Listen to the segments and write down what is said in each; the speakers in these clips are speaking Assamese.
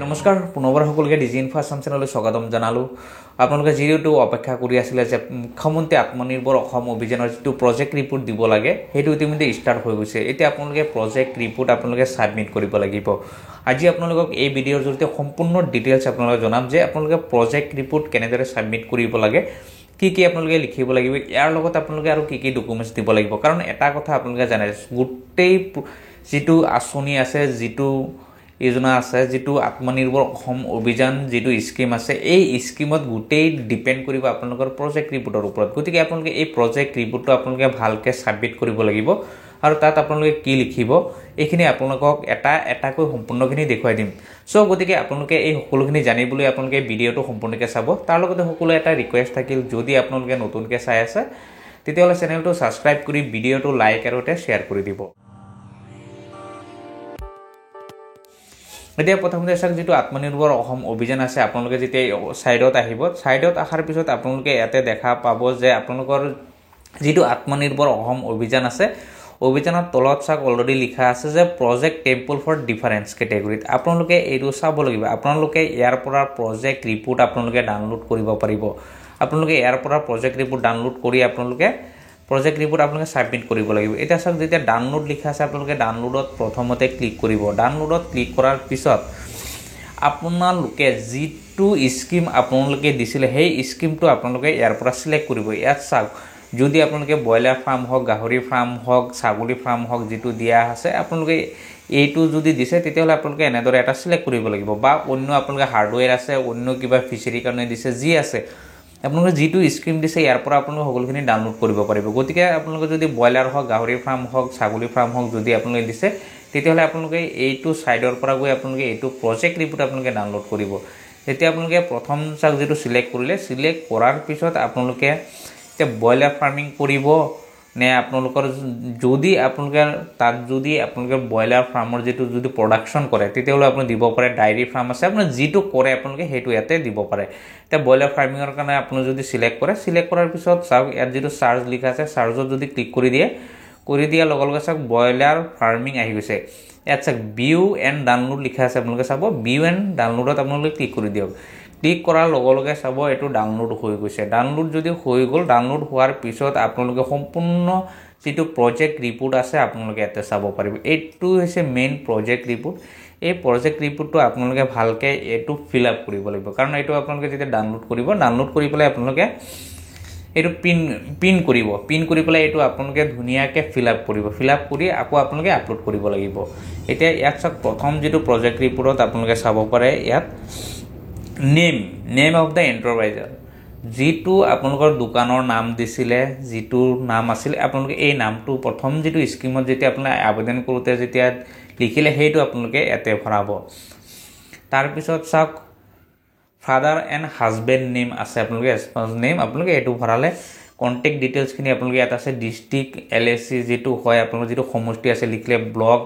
নমস্কাৰ পুনৰবাৰ সকলোকে ডিজি ইনফো আছাম চেনেললৈ স্বাগতম জনালোঁ। আপোনালোকে যিটো অপেক্ষা কৰি আছিলে যে মুখ্যমন্ত্ৰী আত্মনিৰ্ভৰ অসম অভিযানৰ যিটো প্ৰজেক্ট ৰিপৰ্ট দিব লাগে সেইটো ইতিমধ্যে ষ্টাৰ্ট হৈ গৈছে। এতিয়া আপোনালোকে প্ৰজেক্ট ৰিপৰ্ট আপোনালোকে ছাবমিট কৰিব লাগিব। আজি আপোনালোকক এই ভিডিঅ'ৰ জৰিয়তে সম্পূৰ্ণ ডিটেইলছ আপোনালোকে জনাম যে আপোনালোকে প্ৰজেক্ট ৰিপৰ্ট কেনেদৰে ছাবমিট কৰিব লাগে, কি আপোনালোকে লিখিব লাগিব, ইয়াৰ লগত আপোনালোকে আৰু কি ডকুমেণ্টছ দিব লাগিব। কাৰণ এটা কথা আপোনালোকে জানে, গোটেই যিটো আঁচনি আছে, যিটো যোজনা আছে, যিটো আত্মনিৰ্ভৰ অসম অভিযান যিটো স্কিম আছে, এই স্কিমত গোটেই ডিপেণ্ড কৰিব আপোনালোকৰ প্ৰজেক্ট ৰিপৰ্টৰ ওপৰত। গতিকে আপোনালোকে এই প্ৰজেক্ট ৰিপৰ্টটো আপোনালোকে ভালকৈ ছাবমিট কৰিব লাগিব আৰু তাত আপোনালোকে কি লিখিব এইখিনি আপোনালোকক এটাকৈ সম্পূৰ্ণখিনি দেখুৱাই দিম। গতিকে আপোনালোকে এই সকলোখিনি জানিবলৈ আপোনালোকে ভিডিঅ'টো সম্পূৰ্ণকৈ চাব। তাৰ লগতে সকলো এটা ৰিকুৱেষ্ট থাকিল, যদি আপোনালোকে নতুনকৈ চাই আছে তেতিয়াহ'লে চেনেলটো ছাবস্ক্ৰাইব কৰি ভিডিঅ'টো লাইক আৰু শ্বেয়াৰ কৰি দিব। এতিয়া প্ৰথমতে চাওক, যিটো আত্মনিৰ্ভৰ অসম অভিযান আছে, আপোনালোকে যেতিয়া ছাইডত আহিব, ছাইডত অহাৰ পিছত আপোনালোকে ইয়াতে দেখা পাব যে আপোনালোকৰ যিটো আত্মনিৰ্ভৰ অসম অভিযান আছে, অভিযানৰ তলত চাওক অলৰেডি লিখা আছে যে প্ৰজেক্ট টেম্পল ফৰ ডিফাৰেঞ্চ কেটেগৰীত। আপোনালোকে এইটো চাব লাগিব। আপোনালোকে ইয়াৰ পৰা প্ৰজেক্ট ৰিপৰ্ট আপোনালোকে ডাউনলোড কৰিব পাৰিব। আপোনালোকে ইয়াৰ পৰা প্ৰজেক্ট ৰিপৰ্ট ডাউনলোড কৰি আপোনালোকে প্ৰজেক্ট ৰিপৰ্ট আপোনালোকে ছাবমিট কৰিব লাগিব। এতিয়া চাওক, যেতিয়া ডাউনলোড লিখা আছে আপোনালোকে ডাউনলোডত প্ৰথমতে ক্লিক কৰিব। ডাউনলোডত ক্লিক কৰাৰ পিছত আপোনালোকে যিটো স্কিম আপোনালোকে দিছিলে সেই স্কিমটো আপোনালোকে ইয়াৰ পৰা চিলেক্ট কৰিব। ইয়াত চাওক, যদি আপোনালোকে ব্ৰইলাৰ ফাৰ্ম হওক, গাহৰি ফাৰ্ম হওক, ছাগলী ফাৰ্ম হওক, যিটো দিয়া আছে আপোনালোকে এইটো যদি দিছে তেতিয়াহ'লে আপোনালোকে এনেদৰে এটা চিলেক্ট কৰিব লাগিব। বা অন্য আপোনালোকে হাৰ্ডৱেৰ আছে, অন্য কিবা ফিচাৰীৰ কাৰণে দিছে, যি আছে আপোনালোকে যিটো স্কিম দিছে ইয়াৰ পৰা আপোনালোকে সকলোখিনি ডাউনলোড কৰিব পাৰিব। গতিকে আপোনালোকে যদি ব্ৰইলাৰ হওক, গাহৰি ফাৰ্ম হওক, ছাগলী ফাৰ্ম হওক যদি আপোনালোকে দিছে তেতিয়াহ'লে আপোনালোকে এইটো ছাইডৰ পৰা গৈ আপোনালোকে এইটো প্ৰজেক্ট ৰিপৰ্ট আপোনালোকে ডাউনলোড কৰিব। তেতিয়া আপোনালোকে প্ৰথম চাওক যিটো চিলেক্ট কৰিলে, চিলেক্ট কৰাৰ পিছত আপোনালোকে এতিয়া ব্ৰইলাৰ ফাৰ্মিং কৰিব নে আপোনালোকৰ যদি আপোনালোকে তাত যদি আপোনালোকে ব্ৰইলাৰ ফাৰ্মৰ যিটো যদি প্ৰডাকশ্যন কৰে তেতিয়াহ'লে আপুনি দিব পাৰে। ডায়েৰী ফাৰ্ম আছে, আপোনাৰ যিটো কৰে আপোনালোকে সেইটো ইয়াতে দিব পাৰে। এতিয়া ব্ৰইলাৰ ফাৰ্মিঙৰ কাৰণে আপুনি যদি চিলেক্ট কৰে, চিলেক্ট কৰাৰ পিছত চাওক ইয়াত যিটো চাৰ্জ লিখা আছে, চাৰ্জত যদি ক্লিক কৰি দিয়াৰ লগে লগে চাওক ব্ৰইলাৰ ফাৰ্মিং আহি গৈছে। ইয়াত চাওক ভিউ এণ্ড ডাউনলোড লিখা আছে, আপোনালোকে চাব ভিউ এণ্ড ডাউনলোডত আপোনালোকে ক্লিক কৰি দিয়ক। ক্লিক কৰাৰ লগে লগে চাব এইটো ডাউনলোড হৈ গৈছে। ডাউনলোড যদি হৈ গ'ল, ডাউনলোড হোৱাৰ পিছত আপোনালোকে সম্পূৰ্ণ যিটো প্ৰজেক্ট ৰিপৰ্ট আছে আপোনালোকে ইয়াতে চাব পাৰিব। এইটো হৈছে মেইন প্ৰজেক্ট ৰিপৰ্ট। এই প্ৰজেক্ট ৰিপৰ্টটো আপোনালোকে ভালকৈ এইটো ফিল আপ কৰিব লাগিব। কাৰণ এইটো আপোনালোকে যেতিয়া ডাউনলোড কৰিব, ডাউনলোড কৰি পেলাই আপোনালোকে এইটো পিন কৰি পেলাই এইটো আপোনালোকে ধুনীয়াকৈ ফিল আপ কৰিব। ফিল আপ কৰি আকৌ আপোনালোকে আপলোড কৰিব লাগিব। এতিয়া ইয়াত চাওক প্ৰথম যিটো প্ৰজেক্ট ৰিপৰ্টত আপোনালোকে চাব পাৰে, ইয়াত নেম অফ দ্য এণ্টাৰপ্ৰাইজাৰ, যিটো আপোনালোকৰ দোকানৰ নাম দিছিলে, যিটো নাম আছিলে আপোনালোকে এই নামটো প্ৰথম যিটো স্কিমত যেতিয়া আপোনালোকে আবেদন কৰোঁতে যেতিয়া লিখিলে সেইটো আপোনালোকে ইয়াতে ভৰাব। তাৰপিছত চাওক ফাদাৰ এণ্ড হাজবেণ্ড নেম আছে, আপোনালোকে স্পাউছ নেম আপোনালোকে এইটো ভৰালে। কণ্টেক্ট ডিটেইলছখিনি আপোনালোকে ইয়াত আছে, ডিষ্ট্ৰিক্ট LAC যিটো হয় আপোনালোকৰ যিটো সমষ্টি আছে লিখিলে, ব্লক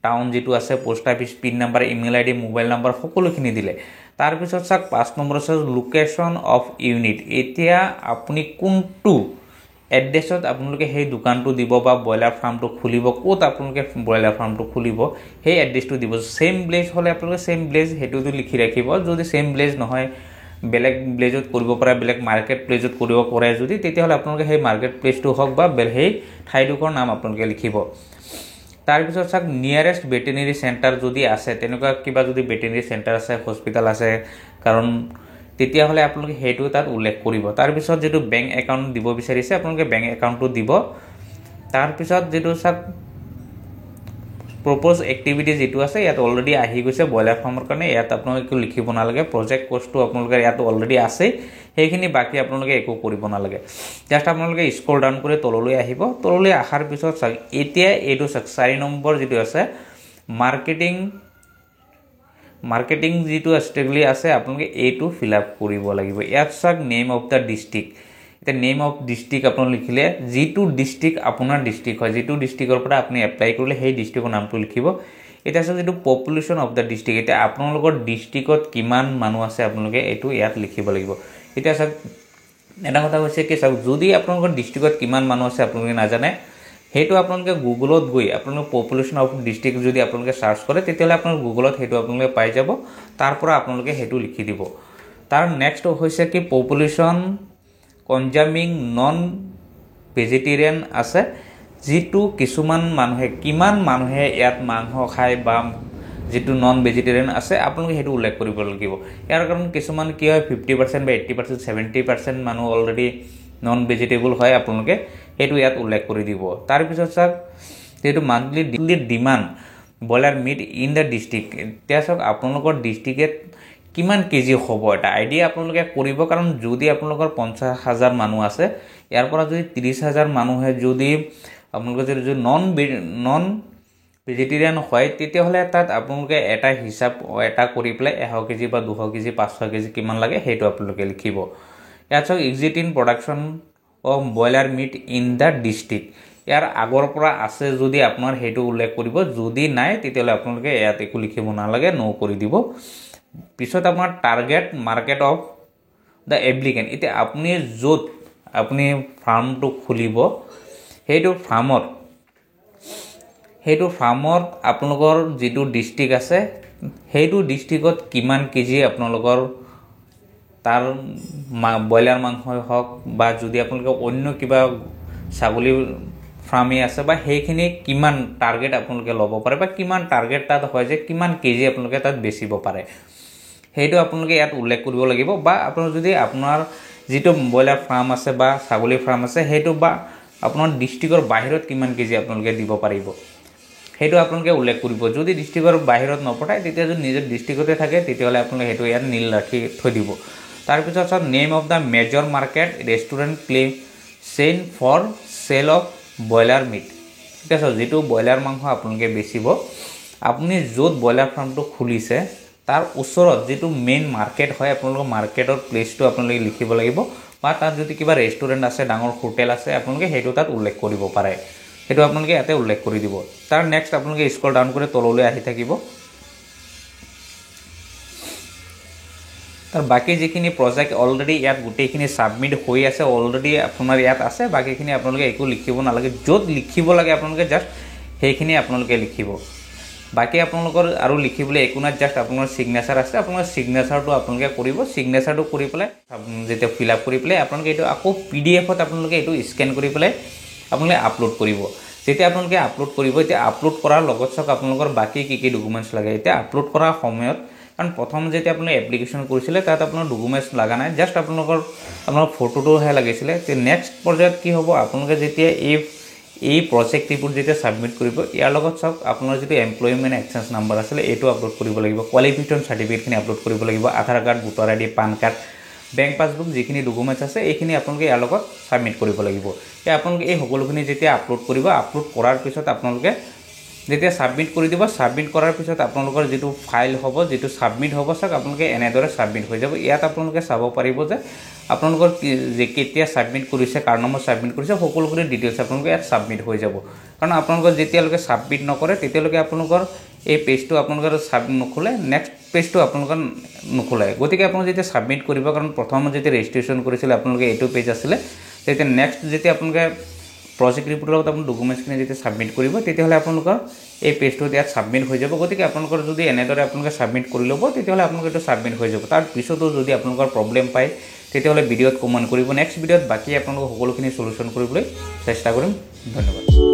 টাউন যিটো আছে, post office, pin number, email ID, mobile number সকলোখিনি দিলে। তাৰপিছত চাওক 5 নম্বৰ আছে লোকেশ্যন অফ ইউনিট। এতিয়া আপুনি কোনটো এড্ৰেছত আপোনালোকে সেই দোকানটো দিব বা ব্ৰইলাৰ ফাৰ্মটো খুলিব, ক'ত আপোনালোকে ব্ৰইলাৰ ফাৰ্মটো খুলিব সেই এড্ৰেছটো দিব। ছেইম ভিলেজ হ'লে আপোনালোকে ছেইম ভিলেজ সেইটোতো লিখি ৰাখিব। যদি ছেইম ভিলেজ নহয়, বেলেগ ভিলেজত কৰিব পাৰে, বেলেগ মাৰ্কেট প্লেচত কৰিব পাৰে যদি, তেতিয়াহ'লে আপোনালোকে সেই মাৰ্কেট প্লেচটো হওক বা সেই ঠাইডোখৰ নাম আপোনালোকে লিখিব। তাৰপিছত চাওক নিয়াৰেষ্ট ভেটেনেৰী চেণ্টাৰ যদি আছে, তেনেকুৱা কিবা যদি ভেটেনেৰী চেণ্টাৰ আছে, হস্পিটেল আছে, কাৰণ তেতিয়াহ'লে আপোনালোকে সেইটো তাত উল্লেখ কৰিব। তাৰপিছত যিটো বেংক একাউণ্ট দিব বিচাৰিছে আপোনালোকে বেংক একাউণ্টটো দিব। তাৰপিছত যিটো চাওক প্ৰপ'জ এক্টিভিটি যিটো আছে ইয়াত অলৰেডি আহি গৈছে ব্ৰইলাৰ ফাৰ্মৰ কাৰণে, ইয়াত আপোনালোকে একো লিখিব নালাগে। প্ৰজেক্ট কোৰ্চটো আপোনালোকে ইয়াত অলৰেডি আছে, সেইখিনি বাকী আপোনালোকে একো কৰিব নালাগে। জাষ্ট আপোনালোকে স্ক্ৰল ডাউন কৰি তললৈ আহিব। তললৈ অহাৰ পিছত চাওক এতিয়া এইটো চাওক 4 নম্বৰ যিটো আছে মাৰ্কেটিং যিটো ষ্ট্ৰেটেজি আছে আপোনালোকে এইটো ফিল আপ কৰিব লাগিব। ইয়াত চাওক নেম অফ দ্য ডিষ্ট্ৰিক্ট। এতিয়া নেম অফ ডিষ্ট্ৰিক্ট আপোনালোকে লিখিলে, যিটো ডিষ্ট্ৰিক্ট আপোনাৰ ডিষ্ট্ৰিক্ট হয়, যিটো ডিষ্ট্ৰিক্টৰ পৰা আপুনি এপ্লাই কৰিলে সেই ডিষ্ট্ৰিক্টৰ নামটো লিখিব। এতিয়া চাওক যিটো পপুলেশ্যন অফ দ্য ডিষ্ট্ৰিক্ট, এতিয়া আপোনালোকৰ ডিষ্ট্ৰিক্টত কিমান মানুহ আছে আপোনালোকে এইটো ইয়াত লিখিব লাগিব। এতিয়া চাওক এটা কথা হৈছে কি, চাওক যদি আপোনালোকৰ ডিষ্ট্ৰিক্টত কিমান মানুহ আছে আপোনালোকে নাজানে সেইটো আপোনালোকে গুগলত গৈ আপোনালোকে পপুলেশ্যন অফ ডিষ্ট্ৰিক্ট যদি আপোনালোকে সাৰ্চ কৰে তেতিয়াহ'লে আপোনাৰ গুগলত সেইটো আপোনালোকে পাই যাব তাৰ পৰা আপোনালোকে সেইটো লিখি দিব তাৰ নেক্সট হৈছে কি পপুলেশ্যন কনজামিং নন ভেজিটেৰিয়ান আছে যেটো কিছুমান মানুহে কিমান মানুহে ইয়াত মাংস খায় বা যেটো নন ভেজিটেৰিয়ান আছে আপোনালোকে সেইটো উল্লেখ কৰিব লাগিব ইয়াৰ কাৰণ কিছুমান কি হয় 50% বা 80% 70% মানুহ অলৰেডি নন ভেজিটেবল হয় আপোনালোকে সেইটো ইয়াত উল্লেখ কৰি দিব তাৰ পিছত চাওক যেটো monthly demand boiler meat in the district এতিয়া চাওক আপোনালোকৰ ডিস্ট্ৰিক্টত কিমান কেজি হ'ব এটা আইডিয়া আপোনালোকে কৰিব কাৰণ যদি আপোনালোকৰ 50,000 মানুহ আছে ইয়াৰ পৰা যদি 30,000 মানুহে যদি আপোনালোকৰ যদি নন ভেজিটেৰিয়ান হয় তেতিয়াহ'লে তাত আপোনালোকে এটা হিচাপ এটা কৰি পেলাই 100 কেজি বা 200 কেজি 500 কেজি কিমান লাগে সেইটো আপোনালোকে লিখিব ইয়াত চাওক existing production of boiler meat in the district ইয়াৰ আগৰ পৰা আছে যদি আপোনাৰ সেইটো উল্লেখ কৰিব যদি নাই তেতিয়াহ'লে আপোনালোকে ইয়াত একো লিখিব নালাগে নো কৰি দিব পিছত আপোনাৰ target market of the applicant এতিয়া আপুনি য'ত আপুনি ফাৰ্মটো খুলিব সেইটো ফাৰ্মত আপোনালোকৰ যেটো ডিস্ট্ৰিক্ট আছে সেইটো ডিস্ট্ৰিক্টত কিমান কেজি আপোনালোকৰ তাৰ বয়লাৰ মাংসই হওক বা যদি আপোনালোকে অন্য কিবা ছাগলী ফাৰ্মে আছে বা সেইখিনি কিমান টাৰ্গেট আপোনালোকে ল'ব পাৰে বা কিমান টাৰ্গেট তাত হয় যে কিমান কেজি আপোনালোকে তাত বেচিব পাৰে সেইটো আপোনালোকে ইয়াত উল্লেখ কৰিব লাগিব বা আপোনাৰ যদি আপোনাৰ যেটো বয়লাৰ ফাৰ্ম আছে বা ছাগলী ফাৰ্ম আছে সেইটো বা আপোনাৰ ডিস্ট্ৰিক্টৰ বাহিৰত কিমান কেজি আপোনালোকে দিব পাৰিব সেইটো আপোনালোকে উল্লেখ কৰিব যদি ডিস্ট্ৰিক্টৰ বাহিৰত নপঠায় তেতিয়া যদি নিজৰ ডিস্ট্ৰিক্টতে থাকে তেতিয়াহ'লে আপোনালোকে সেইটো ইয়াত নীল ৰাখি থৈ দিব তাৰ পিছত সব name of the major market restaurant claim chain for sale of boiler meat ঠিক আছে যেটো বয়লাৰ মাংস আপোনালোকে বেচিব আপুনি য'ত বয়লাৰ ফাৰ্মটো খুলিছে তাৰ ওচৰত যেটো মেইন মাৰ্কেট হয় আপোনালোকৰ মাৰ্কেটৰ প্লেসটো আপোনালোকে লিখিব লাগিব বা তাত যদি কিবা ৰেষ্টুৰেণ্ট আছে ডাঙৰ হোটেল আছে আপোনালোকে সেইটো তাত উল্লেখ কৰিব পাৰে সেইটো আপোনালোকে ইয়াতে উল্লেখ কৰি দিব তাৰ নেক্সট আপোনালোকে স্ক্ৰল ডাউন কৰি তললৈ আহি থাকিব তাৰ বাকি যিখিনি প্ৰজেক্ট অলৰেডি ইয়াত গোটেইখিনি সাবমিট হৈ আছে অলৰেডি আপোনাৰ ইয়াত আছে বাকিখিনি আপোনালোকে একো লিখিব নালাগে য'ত লিখিব লাগে আপোনালোকে জাস্ট সেইখিনি আপোনালোকে লিখিব বাকি আপোনালোকৰ আৰু লিখিবলৈ একো নাই জাস্ট আপোনাৰ সিগনেচাৰ আছে আপোনাৰ সিগনেচাৰটো আপোনালোকে কৰিব সিগনেচাৰটো কৰি পেলাই যেতিয়া ফিল আপ কৰি পেলাই আপোনালোকে এটো আকৌ পিডিএফত আপোনালোকে এটো স্ক্যান কৰি পেলাই আপোনালোকে আপলোড কৰিব যেতিয়া আপোনালোকে আপলোড কৰিব এতিয়া আপলোড কৰাৰ লগত সক আপোনালোকৰ বাকি কি ডকুমেন্টছ লাগে এতিয়া আপলোড কৰাৰ সময়ত কাৰণ প্ৰথম যেতিয়া আপুনি এপ্লিকেশন কৰিছিলে তাত আপোনাৰ ডকুমেন্টছ লাগা নাই জাস্ট আপোনাৰ ফটোটো হে লাগিছিলে তে নেক্সট পৰ্যায়ত কি হ'ব আপোনালোকে যেতিয়া এই প্ৰজেক্ট ৰিপোৰ্ট যেতিয়া সাবমিট কৰিব ইয়াৰ লগত সব আপোনাৰ যেটো এমপ্লয়মেন্ট এক্সচেঞ্জ নাম্বাৰ আছিল এটো আপলোড কৰিব লাগিব কোৱালিফিকেশন সাৰ্টিফিকেটখিনি আপলোড কৰিব লাগিব Aadhaar card voter ID PAN card bank passbook যিখিনি ডকুমেন্টছ আছে এইখিনি আপোনালোকে ইয়াৰ লগত সাবমিট কৰিব লাগিব এই আপোনালোকে এই সকলোখিনি যেতিয়া আপলোড কৰিব আপলোড কৰাৰ পিছত আপোনালোকে যেতিয়া সাবমিট কৰি দিব সাবমিট কৰাৰ পিছত আপোনালোকৰ যেটো ফাইল হ'ব যেটো সাবমিট হ'ব সক আপোনালোকে এনেদৰে সাবমিট হৈ যাব ইয়াত আপোনালোকে চাব পাৰিব যে আপোনালোকৰ যে কেতিয়া সাবমিট কৰিছে কাৰ নম্বৰ সাবমিট কৰিছে সকলোখিনি ডিটেইলছ আপোনালোকে ইয়াত সাবমিট হৈ যাব কাৰণ আপোনালোকৰ যেতিয়ালৈকে সাবমিট নকৰে তেতিয়ালৈকে আপোনালোকৰ এই পেজটো আপোনালোকৰ সাবমিট নখলে নেক্সট পেজটো আপোনালোকৰ নখলে গতিকে আপোনালোকে যেতিয়া সাবমিট কৰিব কাৰণ প্ৰথম যেতিয়া ৰেজিষ্ট্ৰেচন কৰিছিল আপোনালোকে এটো পেজ আছিল তেতিয়া নেক্সট যেতিয়া আপোনালোকে প্ৰজেক্ট ৰিপোৰ্টৰ লগত আপোনাৰ ডকুমেন্টছখিনি যেতিয়া সাবমিট কৰিব তেতিয়াহ'লে আপোনালোকৰ এই পেজটো ইয়াত সাবমিট হৈ যাব গতিকে আপোনালোকৰ যদি এনেদৰে আপোনালোকে সাবমিট কৰি ল'ব তেতিয়াহ'লে আপোনালোকৰ এটো সাবমিট হৈ যাব তাৰ পিছতো যদি আপোনালোকৰ প্ৰবলেম পায় তেতিয়াহ'লে ভিডিঅ'ত কমেন্ট কৰিব নেক্সট ভিডিঅ'ত বাকি আপোনালোকৰ সকলোখিনি সলিউশন কৰিবলৈ চেষ্টা কৰিম ধন্যবাদ